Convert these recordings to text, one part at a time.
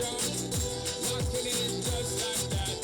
action. Not killing it just like that.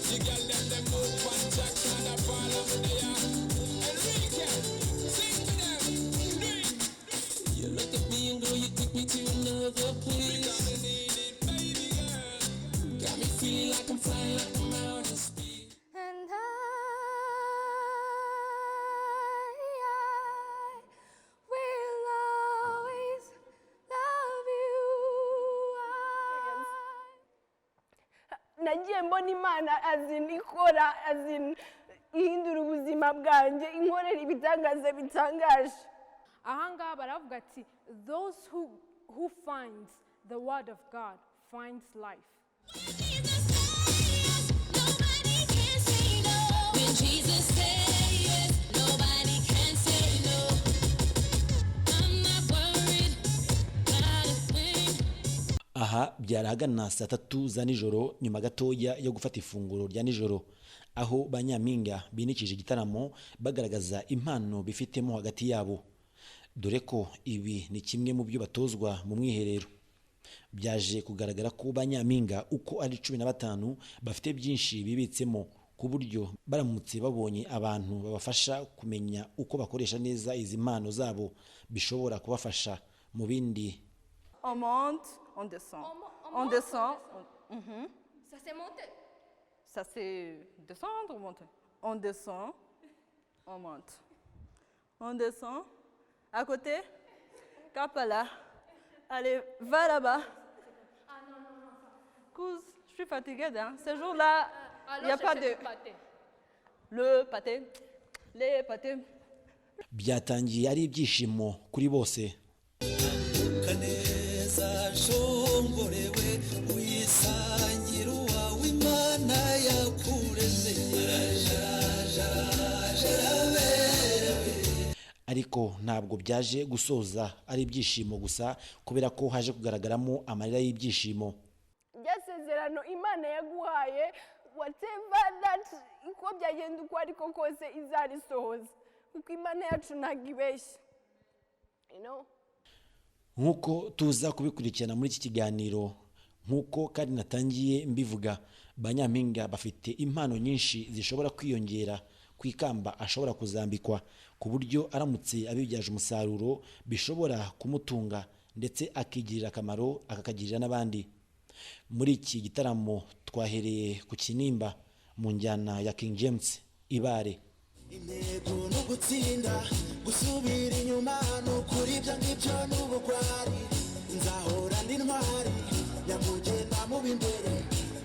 The girl them move on tracks and a fall over there. Enrique, sing to them. You look at me and girl, you take me to another place. Because I need it, baby girl. Got me feeling like I'm flying like I'm out of speed. And I will always love you. Nagiye mbona Imana ikora ihindura ubuzima bwanjye inkorera ibitangaza bitangaje. Ahanga baravuga ati those who finds the word of God finds life. Aha byarahagana saa 3 za nijoro nyuma gatoya yo gufata ifunguro rya nijoro aho banyampinga binikije igitaramo bagaragaza impano bifitemo hagati yabo, dore ko ibi ni kimwe mu byo batozwa mu mwiherero. Byaje kugaragara ko banyampinga uko ari 15 bafite byinshi bibitsemo ku buryo baramutse babonye abantu babafasha kumenya uko bakoresha neza izi mpano zabo bishobora kubafasha mu bindi. On monte, on descend. On descend. Ça c'est monter. Ça c'est descendre ou monter. On descend, on monte. On descend. À côté, cap là. Allez, va là-bas. Ah non, non, non. Couse, je suis fatiguée. Hein. Ce jour-là, il n'y a pas de... Le pâté. Les pâtés. Byatangiye ari ibyishimo kuri bose. Kaneza shongorewe wisangira uwawe Imana yakuremeye. Ariko ntabwo byaje gusoza ari ibyishimo gusa kubera ko haje kugaragaramo amarira y'ibyishimo. Byasezerano Imana yaguhaye whatever that uko byagenda uko ariko kose izarisohoza kuko Imana yacu ntagibeshye. You know? Nkuko tuza kubikurikirana muri iki kiganiro, nkuko kandi natangiye mbivuga, banyampinga bafite impano nyinshi zishobora kwiyongera kwikamba ashobora kuzambikwa ku buryo aramutse abibyaje umusaruro bishobora kumutunga ndetse akigirira akamaro akakagirira n'abandi. Muri iki gitaramo twahereye ku Kinimba mu njyana ya King James Ibare. Intego no gutsinda gusubira inyuma no kuri byo ngibyo n'ubugwari nzahora ndi ntwari nyamugenda mu bimbere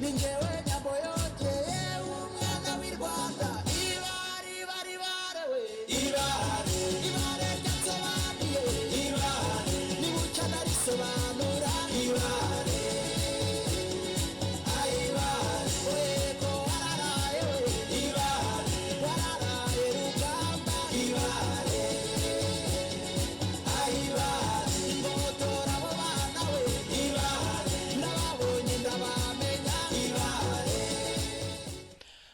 ningewe nyambo yongeye umwana w'i Rwanda ibare ibare ibare we ibare ibare ryatsobaniye ibare nibuca narisobanura ibare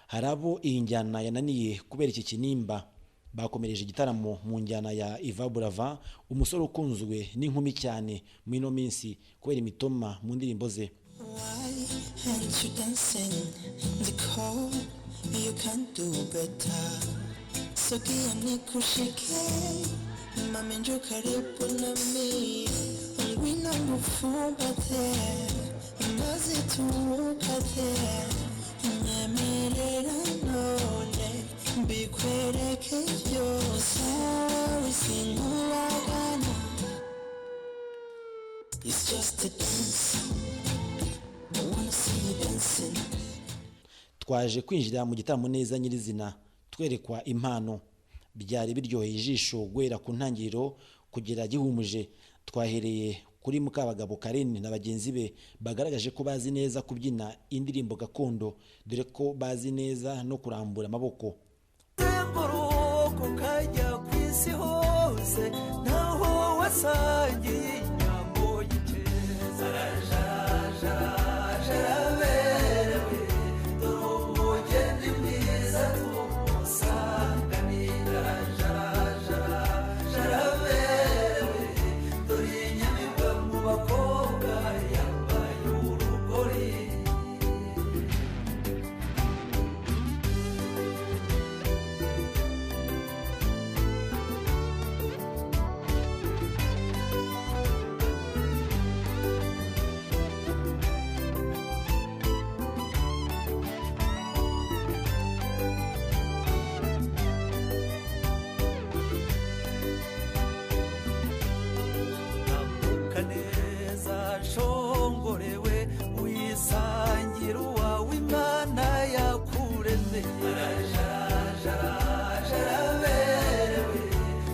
Harabo iyi njyana yananiye kubera iki Kinimba bakomereje igitaramo mu njyana ya Iva Brava, umusore ukunzwe n'inkumi cyane mu ino minsi kubera imitoma mu ndirimbo ze. It's just a dance. I wanna see you dancing. Twaje kwinjira mu gitaramo neza nyirizina twerekwa impano byari biryoheye ijisho gwera ku ntangiriro kugera gihumuje. Twahereye kuri Mukabagabo Karen na bagenzi be bagaragaje ko bazi neza kubyina indirimbo gakondo, dore ko bazi neza no kurambura amaboko. Temburuko kajya kwisi hose naho wasangiye inyambo y'ikeza jaraberewe turumugende mwiza tumusanganira jaraberewe turi nyamibwa mu bakobwa yambaye urashongorewe wisangira uwawe imana yakuremeye araberewe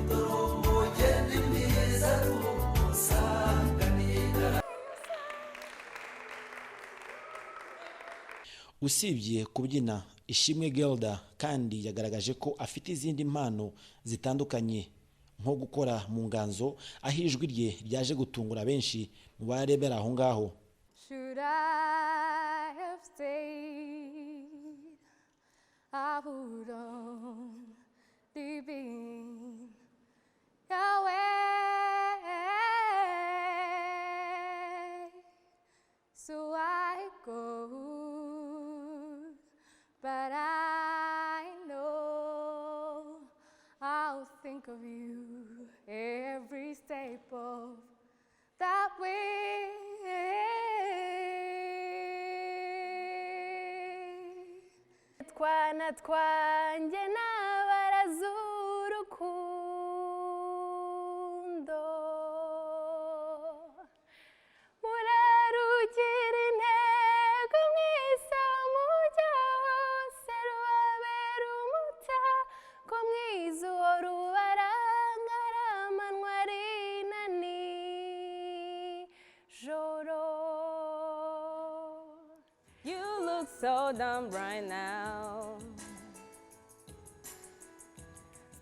dore umugeni mwiza tumusanganira. usibye kubyina Ishimwe Gelda kandi yagaragaje ko afite izindi mpano zitandukanye nko gukora mu nganzo aho ijwi rye ryaje gutungura benshi mu barebera aho ngaho. Should I have stayed? I would only be your way. So I go, but I know I'll think of you every step of that way. Twana twanjye n'abarazurukundo murarugira intego mwisa mujya hose rubabera umutako mwiza uwo rubaranga aramanwa rina nijoro. You look so dumb right now,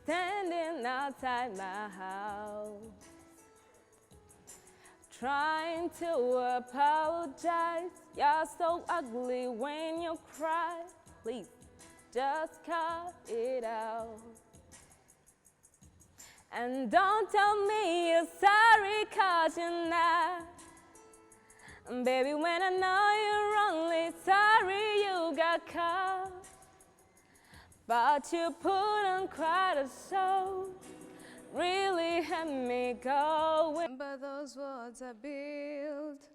standing outside my house, trying to apologize. You're so ugly when you cry. Please, just cut it out. And don't tell me you're sorry 'cause you're not. Baby, when I know you're only sorry you got caught, but you put on quite a show, really had me going. But those words I built,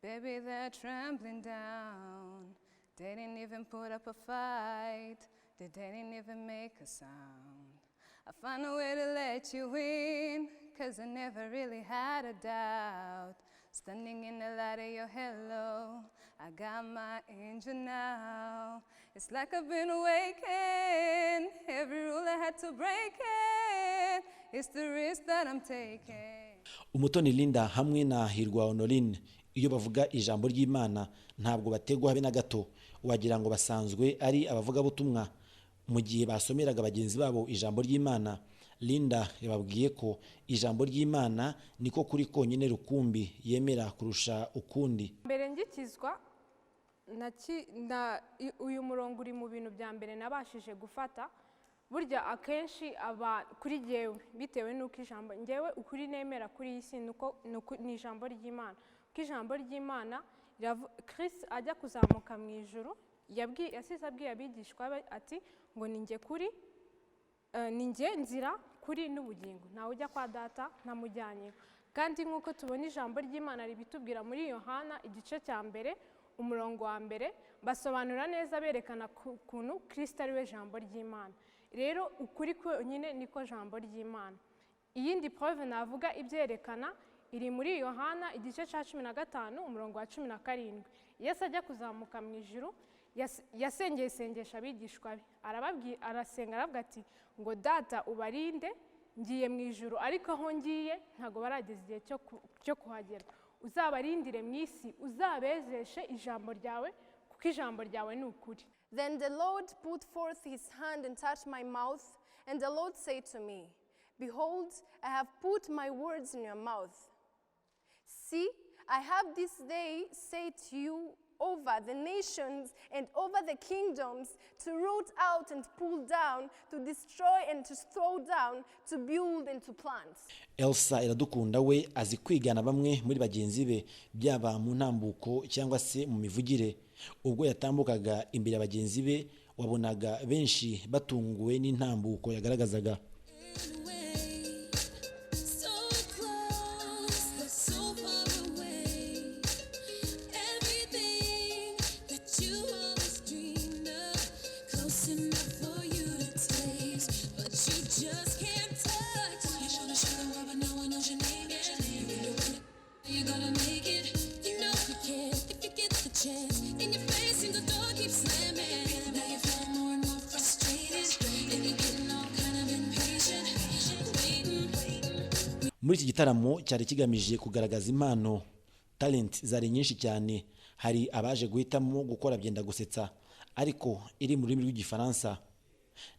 baby, they're trembling down. They didn't even put up a fight, they didn't even make a sound. I found a way to let you in, 'cause I never really had a doubt. Standing in the light of your hello, I got my angel now. It's like I've been awakened. Every rule I had to break it. It's the risk that I'm taking. Umutoni Linda hamwe na Hirwa Honorine iyo bavuga ijambo ry'Imana ntabwo bategwa habe na gato, wagira ngo basanzwe ari abavugabutumwa. Mu gihe basomeraga bagenzi babo ijambo ry'Imana, Linda yababwiye ko ijambo ry'Imana niko kuri konyine rukumbi yemera kurusha ukundi. mbere ngikizwa uyu murongo uri mu bintu bya mbere nabashije gufata. Burya akenshi aba kuri jyewe bitewe n'uko ijambo njyewe ukuri nemera kuri iyi si ni ijambo ry'Imana. Kuko ijambo ry'Imana Kristo ajya kuzamuka mu ijuru yasize abwiye abigishwa be ati ngo ninjye kuri ninjye nzira kuri n'ubugingo, ntawe ujya kwa data ntamujyanyeho. Kandi nk'uko tubona ijambo ry'Imana ribitubwira muri Yohana igice cya mbere umurongo wa mbere, basobanura neza berekana ukuntu Kristo ari we jambo ry'Imana. Rero ukuri konyine niko jambo ry'Imana. Iyindi preuve navuga ibyerekana iri muri Yohana igice cya 15 umurongo wa 17. Yesu ajya kuzamuka mu ijuru yasengeye isengesha abigishwa be, arasenga aravuga ati ngo data ubarinde ngiye mu ijuru, ariko aho ngiye ntago barageza igihe cyo kuhagera. Uzabarindire mu isi, uzabezeshe ijambo ryawe kuko ijambo ryawe ni ukuri. Then the Lord put forth his hand and touched my mouth, and the Lord said to me, Behold, I have put my words in your mouth. See, I have this day said to you over the nations and over the kingdoms, to root out and pull down, to destroy and to throw down, to build and to plant. Elsa Iradukunda we azi kwigana bamwe muri bagenzi be byaba mu ntambuko cyangwa se mu mivugire. Ubwo yatambukaga imbere abagenzi be wabonaga benshi batunguwe n'intambuko yagaragazaga. You're gonna make it. Muri iki gitaramo cyari kigamije kugaragaza impano, talent zari nyinshi cyane. Hari abaje guhitamo gukora byenda gusetsa ariko iri mu rurimi rw'igifaransa,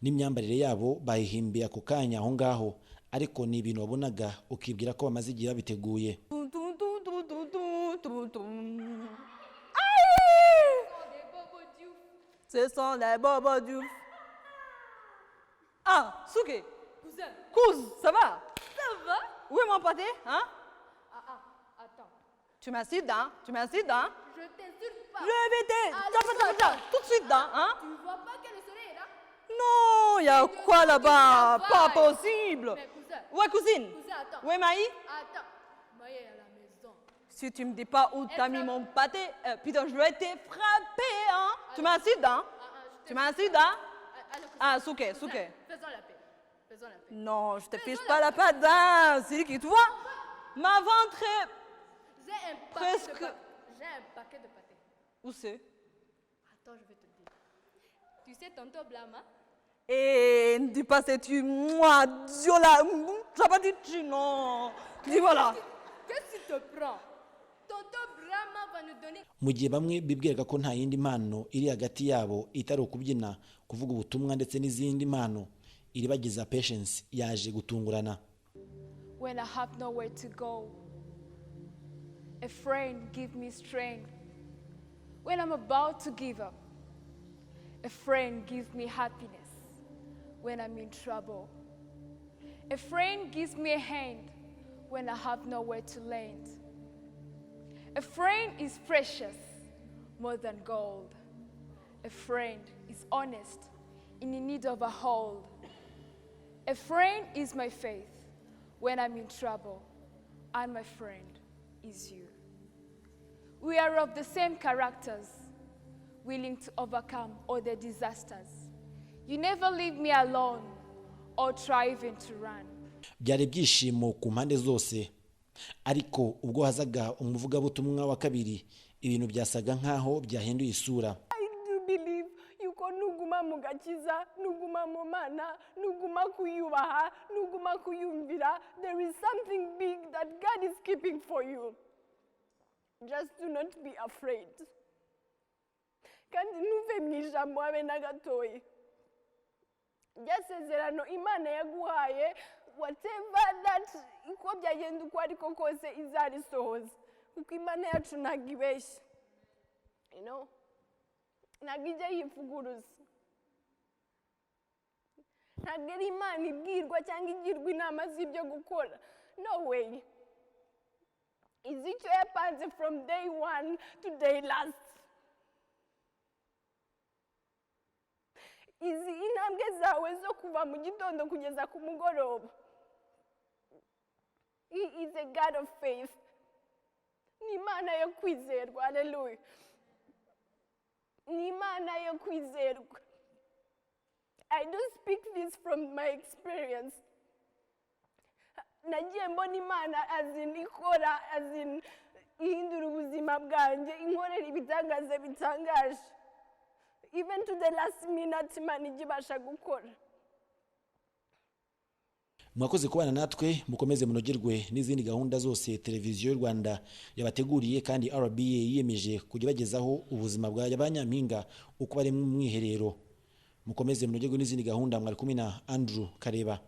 n'imyambarire yabo bayihimbiye ako kanya aho ngaho, ariko ni ibintu wabonaga ukibwira ko bamaze igihe babiteguye. Ce sont les bobos du... Ah, Souké. Cousin. Cousin, ça va? Ça va? Où est mon pâté, hein? Attends. Tu m'insultes, hein? Tu m'insultes, hein? Je t'insulte pas. Je vais Allez, t'aider. Tout de suite, hein? Tu vois pas que le soleil est là? Non, il y a quoi là-bas? Pas possible. Mais cousin. Ouais, cousine. Cousin, attends. Où est Maï? Attends. Maï est à la maison. Si tu me dis pas où t'as mis mon pâté, putain, je vais te frapper, hein? Tu m'insultes, hein? Tu m'insultes, hein? Ah, Souké, Souké. Faisons la paix. Faisons la paix. Non, je te fiche pas la patate, c'est qui, tu vois? Ma ventre est... J'ai un Presque. paquet de pâtés. Où c'est? Attends, je vais te dire. Tu sais, tonton Blama? Et ne dis pas c'est tu, moi, Dieu là, ça pas dit tu, non. Dis voilà. Qu'est-ce qui te prend? Tonton Blama va nous donner... Mu gihe bamwe bibwiraga ko nta yindi mpano iri hagati yabo itari ukubyina, kuvuga ubutumwa ndetse n'izindi mpano, iribagiza Patience yaje gutungurana. When I have nowhere to go, a friend give me strength. When I'm about to give up, a friend gives me happiness. When I'm in trouble, a friend gives me a hand when I have nowhere to lend. A friend is precious, more than gold. A friend is honest, in need of a hold. A friend is my faith when I'm in trouble, and my friend is you. We are of the same characters, willing to overcome all the disasters. You never leave me alone or try even to run. Byari ibyishimo ku mpande zose, ariko ubwo hazaga umuvugabutumwa wa kabiri, ibintu byasaga nkaho byahinduye isura. I do believe yuko nuguma mu gakiza, nuguma mu Mana, nuguma kuyubaha, nuguma kuyumvira, there is something big that God is keeping for you. Just do not be afraid. Kandi ntuve mu ijambo habe na gatoya. Ryasezerano Imana yaguhaye, whatever that uko byagenda uko ariko kose izarisohoza. Kuko Imana yacu ntabwo ibeshya. You know? Ntabwo ijya yivuguruza. Ntabwo ari Imana ibwirwa cyangwa igirwa inama z'ibyo gukora. No way. Izi icyo yapanze from day one to day last. Izi intambwe zawe zo kuva mu gitondo kugeza ku mugoroba. He is a God of faith. Ni Imana yo kwizerwa. Hallelujah. Ni Imana yo kwizerwa. I do speak this from my experience. Nagiye mbona Imana ikora ihindura ubuzima bwanjye, inkorera ibitangaza bitangaje. Even to the last minute Imana igibasha gukora. Mwakoze kubana natwe, mukomeze munogerwe n'izindi gahunda zose televiziyo y'u Rwanda yabateguriye, kandi RBA yiyemeje kujya bagezaho ubuzima bwa Nyampinga uko bari mu mwiherero. Mukomeze munogerwe n'izindi gahunda. Mwari kumwe na Andrew Kareba.